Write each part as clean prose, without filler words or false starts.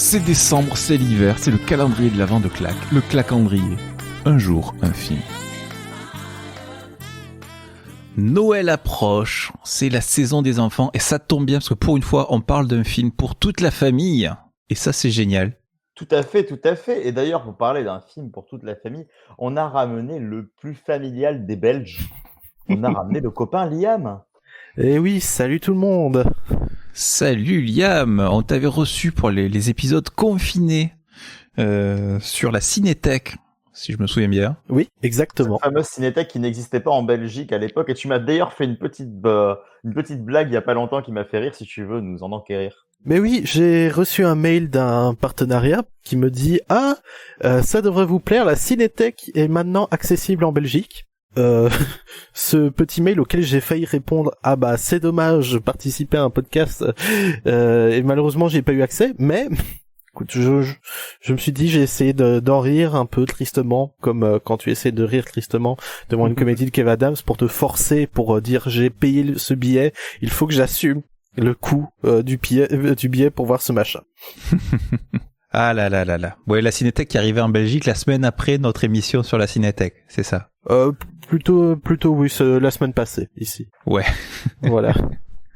C'est décembre, c'est l'hiver, c'est le calendrier de l'Avent de Clac, le clacandrier. Un jour, un film. Noël approche, c'est la saison des enfants et ça tombe bien parce que pour une fois on parle d'un film pour toute la famille et ça c'est génial. Tout à fait, tout à fait. Et d'ailleurs, pour parler d'un film pour toute la famille, on a ramené le plus familial des Belges. On a ramené le copain Liam. Eh oui, salut tout le monde. Salut Liam, on t'avait reçu pour les épisodes confinés sur la Cinétech, si je me souviens bien. Oui, exactement. Cette fameuse Cinétech qui n'existait pas en Belgique à l'époque. Et tu m'as d'ailleurs fait une petite blague il y a pas longtemps qui m'a fait rire, si tu veux nous en enquérir. Mais oui, j'ai reçu un mail d'un partenariat qui me dit « Ah, ça devrait vous plaire, la Cinétech est maintenant accessible en Belgique. » Ce petit mail auquel j'ai failli répondre « Ah bah c'est dommage, je participais à un podcast et malheureusement j'ai pas eu accès, mais... » Écoute, je me suis dit, j'ai essayé d'en rire un peu tristement, comme quand tu essaies de rire tristement devant une comédie de Kev Adams pour te forcer, pour dire j'ai payé ce billet, il faut que j'assume le coût du billet pour voir ce machin. Ah là là là là. Ouais, la Cinétech qui arrivait en Belgique la semaine après notre émission sur la Cinétech, c'est ça? Plutôt oui, c'est la semaine passée, ici. Ouais. Voilà.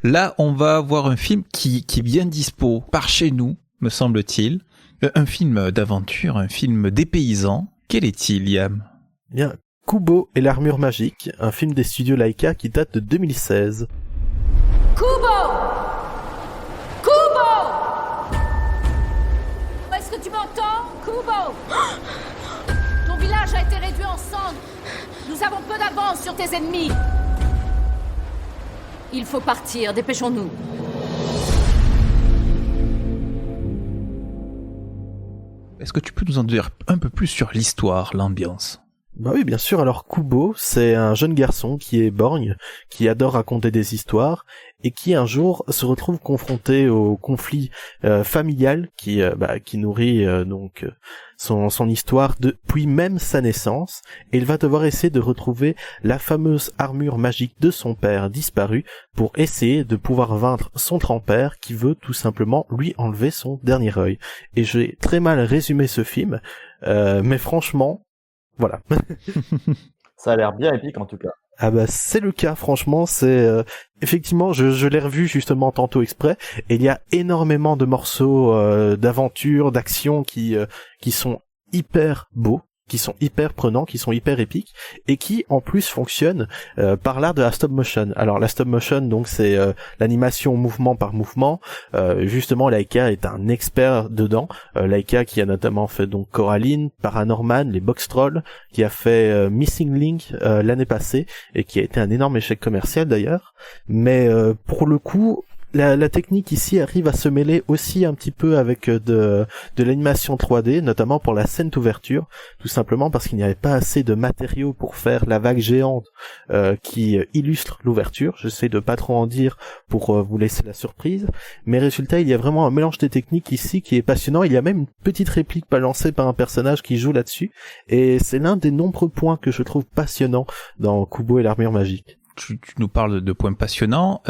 Là, on va voir un film qui est bien dispo par chez nous, me semble-t-il. Un film d'aventure, un film dépaysant. Quel est-il, Liam? Bien, Kubo et l'armure magique, un film des studios Laika qui date de 2016. Kubo! Kubo! Est-ce que tu m'entends? Kubo! Ton village a été réduit en cendres. Nous avons peu d'avance sur tes ennemis. Il faut partir, dépêchons-nous. Est-ce que tu peux nous en dire un peu plus sur l'histoire, l'ambiance? Bah oui, bien sûr. Alors Kubo, c'est un jeune garçon qui est borgne, qui adore raconter des histoires et qui un jour se retrouve confronté au conflit familial qui nourrit donc son histoire depuis même sa naissance, et il va devoir essayer de retrouver la fameuse armure magique de son père disparu pour essayer de pouvoir vaincre son grand-père qui veut tout simplement lui enlever son dernier œil. Et j'ai très mal résumé ce film, mais franchement, voilà. Ça a l'air bien épique en tout cas. Ah bah c'est le cas, franchement, c'est effectivement, je l'ai revu justement tantôt exprès, et il y a énormément de morceaux d'aventure, d'action qui sont hyper beaux, qui sont hyper prenants, qui sont hyper épiques, et qui en plus fonctionnent par l'art de la stop motion. Alors la stop motion, donc c'est l'animation mouvement par mouvement. Justement, Laika est un expert dedans. Laika qui a notamment fait donc Coraline, Paranorman, les Box Trolls, qui a fait Missing Link l'année passée et qui a été un énorme échec commercial d'ailleurs. Mais pour le coup, la technique ici arrive à se mêler aussi un petit peu avec de l'animation 3D, notamment pour la scène d'ouverture, tout simplement parce qu'il n'y avait pas assez de matériaux pour faire la vague géante qui illustre l'ouverture. J'essaie de pas trop en dire pour vous laisser la surprise, mais résultat, il y a vraiment un mélange des techniques ici qui est passionnant. Il y a même une petite réplique balancée par un personnage qui joue là-dessus, et c'est l'un des nombreux points que je trouve passionnants dans Kubo et l'armure magique. Tu nous parles de points passionnants.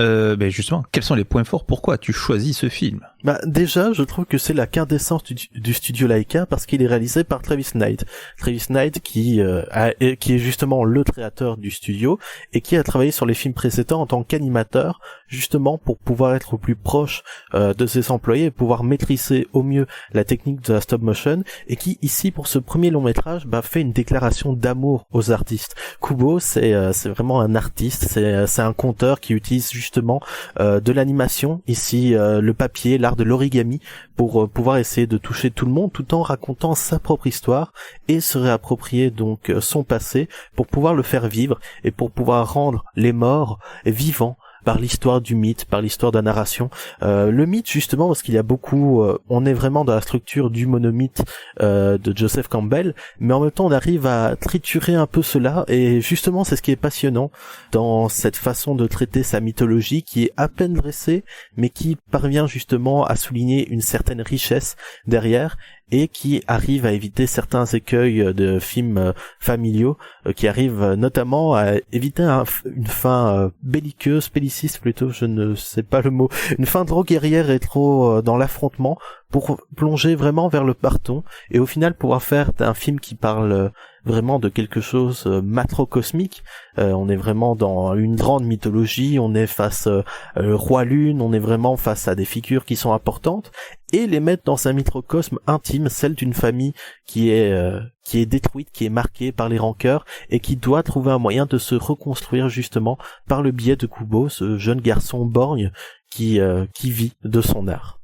Justement, quels sont les points forts? Pourquoi as-tu choisi ce film? Bah déjà, je trouve que c'est la quintessence du studio Laika parce qu'il est réalisé par Travis Knight. Travis Knight qui est justement le créateur du studio et qui a travaillé sur les films précédents en tant qu'animateur, justement pour pouvoir être au plus proche de ses employés et pouvoir maîtriser au mieux la technique de la stop motion, et qui ici pour ce premier long métrage fait une déclaration d'amour aux artistes. Kubo, c'est vraiment un artiste, c'est un conteur qui utilise justement de l'animation, ici le papier, l'art de l'origami, pour pouvoir essayer de toucher tout le monde tout en racontant sa propre histoire et se réapproprier donc son passé pour pouvoir le faire vivre et pour pouvoir rendre les morts vivants par l'histoire du mythe, par l'histoire de la narration. Le mythe, justement, parce qu'il y a beaucoup... on est vraiment dans la structure du monomythe de Joseph Campbell, mais en même temps, on arrive à triturer un peu cela, et justement, c'est ce qui est passionnant dans cette façon de traiter sa mythologie, qui est à peine dressée, mais qui parvient justement à souligner une certaine richesse derrière, et qui arrive à éviter certains écueils de films familiaux, qui arrivent notamment à éviter une fin belliciste plutôt, je ne sais pas le mot, une fin trop guerrière et trop dans l'affrontement, pour plonger vraiment vers le parton et au final pouvoir faire un film qui parle vraiment de quelque chose macrocosmique. On est vraiment dans une grande mythologie, on est face Roi Lune, on est vraiment face à des figures qui sont importantes et les mettre dans un microcosme intime, celle d'une famille qui est détruite, qui est marquée par les rancœurs et qui doit trouver un moyen de se reconstruire justement par le biais de Kubo, ce jeune garçon borgne qui vit de son art.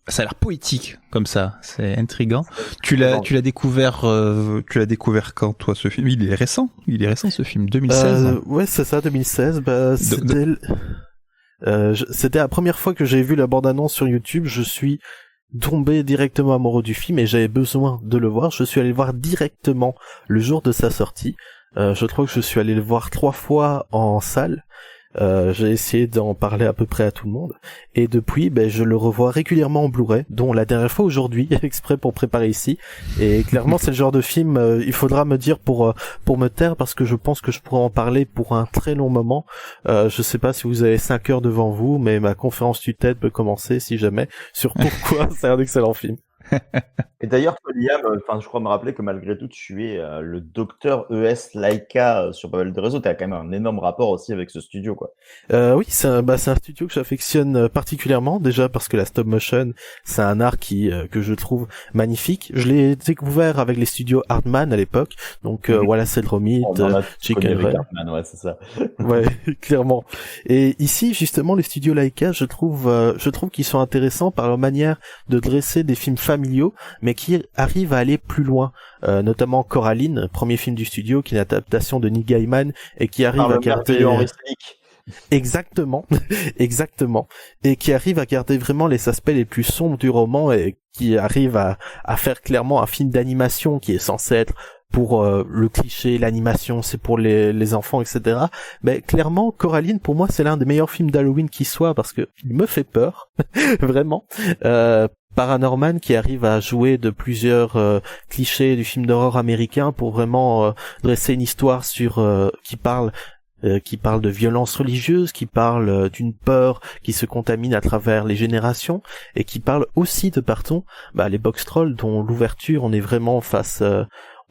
Ça a l'air poétique comme ça, c'est intriguant. Tu l'as découvert quand toi ce film? Il est récent ce film, 2016. Ouais, c'est ça, 2016. C'était la première fois que j'ai vu la bande-annonce sur YouTube. Je suis tombé directement amoureux du film et j'avais besoin de le voir. Je suis allé le voir directement le jour de sa sortie. Je crois que je suis allé le voir 3 fois en salle. J'ai essayé d'en parler à peu près à tout le monde et depuis je le revois régulièrement en Blu-ray, dont la dernière fois aujourd'hui exprès pour préparer ici, et clairement c'est le genre de film il faudra me dire pour me taire parce que je pense que je pourrais en parler pour un très long moment. Je sais pas si vous avez 5 heures devant vous, mais ma conférence tue-tête peut commencer si jamais sur pourquoi c'est un excellent film. Et d'ailleurs, toi, Liam, je crois me rappeler que malgré tout, tu es le docteur ES Laika sur pas mal de réseaux. Tu as quand même un énorme rapport aussi avec ce studio, quoi. Oui, c'est un studio que j'affectionne particulièrement, déjà parce que la stop motion, c'est un art que je trouve magnifique. Je l'ai découvert avec les studios Hardman à l'époque, donc voilà, c'est le Romit, Chicken Run. Ouais, c'est ça. Ouais, clairement. Et ici, justement, les studios Laika, je trouve qu'ils sont intéressants par leur manière de dresser des films familiaux, mais qui arrivent à aller plus loin. Notamment Coraline, premier film du studio, qui est une adaptation de Neil Gaiman et qui arrive à garder exactement, et qui arrive à garder vraiment les aspects les plus sombres du roman et qui arrive à faire clairement un film d'animation qui est censé être pour le cliché, l'animation, c'est pour les enfants, etc. Mais clairement, Coraline, pour moi, c'est l'un des meilleurs films d'Halloween qui soit parce que il me fait peur, vraiment. Paranorman qui arrive à jouer de plusieurs clichés du film d'horreur américain pour vraiment dresser une histoire qui parle de violence religieuse, qui parle d'une peur qui se contamine à travers les générations et qui parle aussi de les box trolls dont l'ouverture on est vraiment face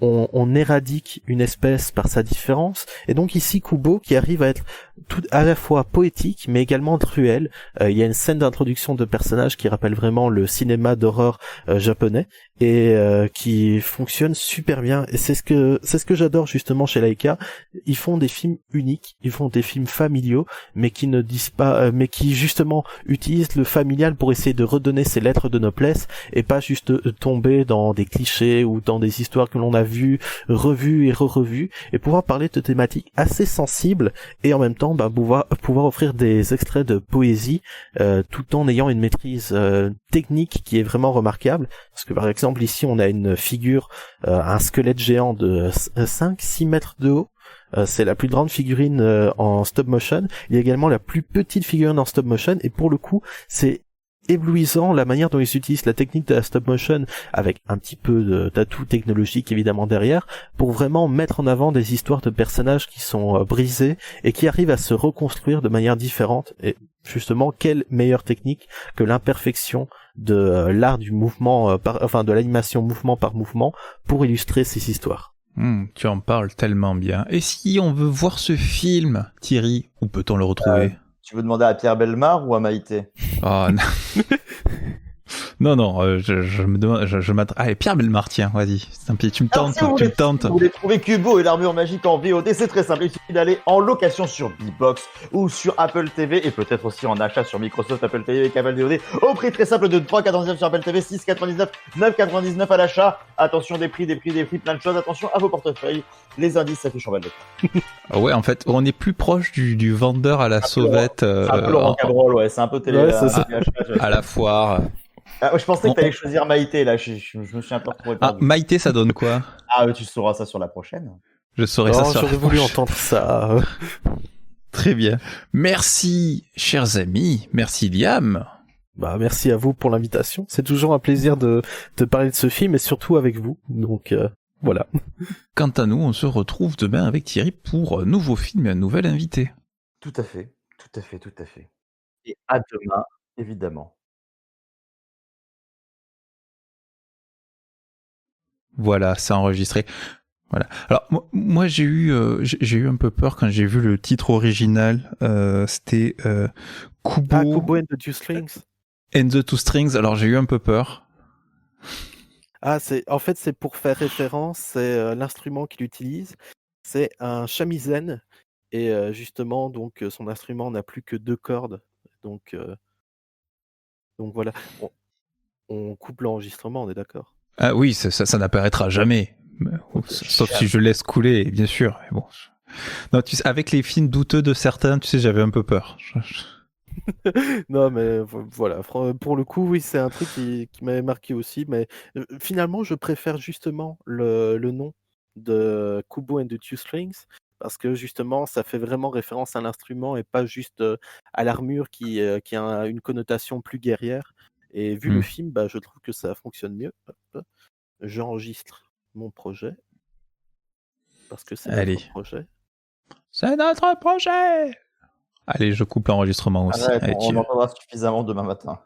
on éradique une espèce par sa différence, et donc ici Kubo qui arrive à être tout à la fois poétique mais également cruel. Il y a une scène d'introduction de personnages qui rappelle vraiment le cinéma d'horreur japonais et qui fonctionne super bien, et c'est ce que j'adore justement chez Laika. Ils font des films uniques, ils font des films familiaux mais qui ne disent pas mais qui justement utilisent le familial pour essayer de redonner ses lettres de noblesse et pas juste tomber dans des clichés ou dans des histoires que l'on a vues, revues et re-revues, et pouvoir parler de thématiques assez sensibles et en même temps pouvoir offrir des extraits de poésie tout en ayant une maîtrise technique qui est vraiment remarquable, parce que par exemple ici on a une figure, un squelette géant de 5-6 mètres de haut. C'est la plus grande figurine en stop motion. Il y a également la plus petite figurine en stop motion, et pour le coup c'est éblouissant la manière dont ils utilisent la technique de la stop motion avec un petit peu d'atout technologique évidemment derrière pour vraiment mettre en avant des histoires de personnages qui sont brisés et qui arrivent à se reconstruire de manière différente. Et justement, quelle meilleure technique que l'imperfection de l'art du mouvement de l'animation mouvement par mouvement pour illustrer ces histoires. Tu en parles tellement bien. Et si on veut voir ce film, Thierry, où peut-on le retrouver? Tu veux demander à Pierre Bellemare ou à Maïté? Oh non. Je me demande, je m'attends. Allez, Pierre Bellemare, tiens, vas-y. Tant pis, tu me tentes. Si vous voulez trouver Kubo et l'armure magique en VOD, c'est très simple. Il suffit d'aller en location sur Bbox ou sur Apple TV et peut-être aussi en achat sur Microsoft, Apple TV et Apple VOD au prix très simple de 3,99 sur Apple TV, 6,99, 9,99 à l'achat. Attention des prix, plein de choses. Attention à vos portefeuilles. Les indices s'affichent en bas de l'écran. Ouais, en fait, on est plus proche du vendeur à la sauvette. C'est un peu Laurent Cabrol, ouais. C'est un peu télé. Ouais, à la foire. Je pensais que t'allais choisir Maïté, là. Je me suis un peu retrouvé perdu. Ah, Maïté, ça donne quoi? Tu sauras ça sur la prochaine. Je saurai ça sur la prochaine. J'aurais voulu entendre ça. Très bien. Merci, chers amis. Merci, Liam. Merci à vous pour l'invitation. C'est toujours un plaisir de parler de ce film et surtout avec vous. Donc, voilà. Quant à nous, on se retrouve demain avec Thierry pour un nouveau film et un nouvel invité. Tout à fait. Et à demain, évidemment. Voilà, c'est enregistré. Voilà. Alors moi j'ai eu un peu peur quand j'ai vu le titre original. C'était Kubo, Kubo and the Two Strings. and the Two Strings. Alors j'ai eu un peu peur. En fait, c'est pour faire référence, c'est l'instrument qu'il utilise, c'est un shamisen, et justement, donc son instrument n'a plus que 2 cordes, donc voilà. On coupe l'enregistrement, on est d'accord? Ah oui, ça n'apparaîtra jamais. Ok. Sauf si je laisse couler, bien sûr. Mais bon. Non, tu sais, avec les films douteux de certains, tu sais, j'avais un peu peur. Non, mais voilà, pour le coup, oui, c'est un truc qui m'avait marqué aussi, mais finalement, je préfère justement le nom de Kubo and the Two Strings, parce que justement, ça fait vraiment référence à l'instrument et pas juste à l'armure qui a une connotation plus guerrière. Et vu le film, bah, je trouve que ça fonctionne mieux. Hop, j'enregistre mon projet, parce que c'est Allez. notre projet. C'est notre projet. Allez, je coupe l'enregistrement aussi. Arrête, Allez, on entendra suffisamment demain matin.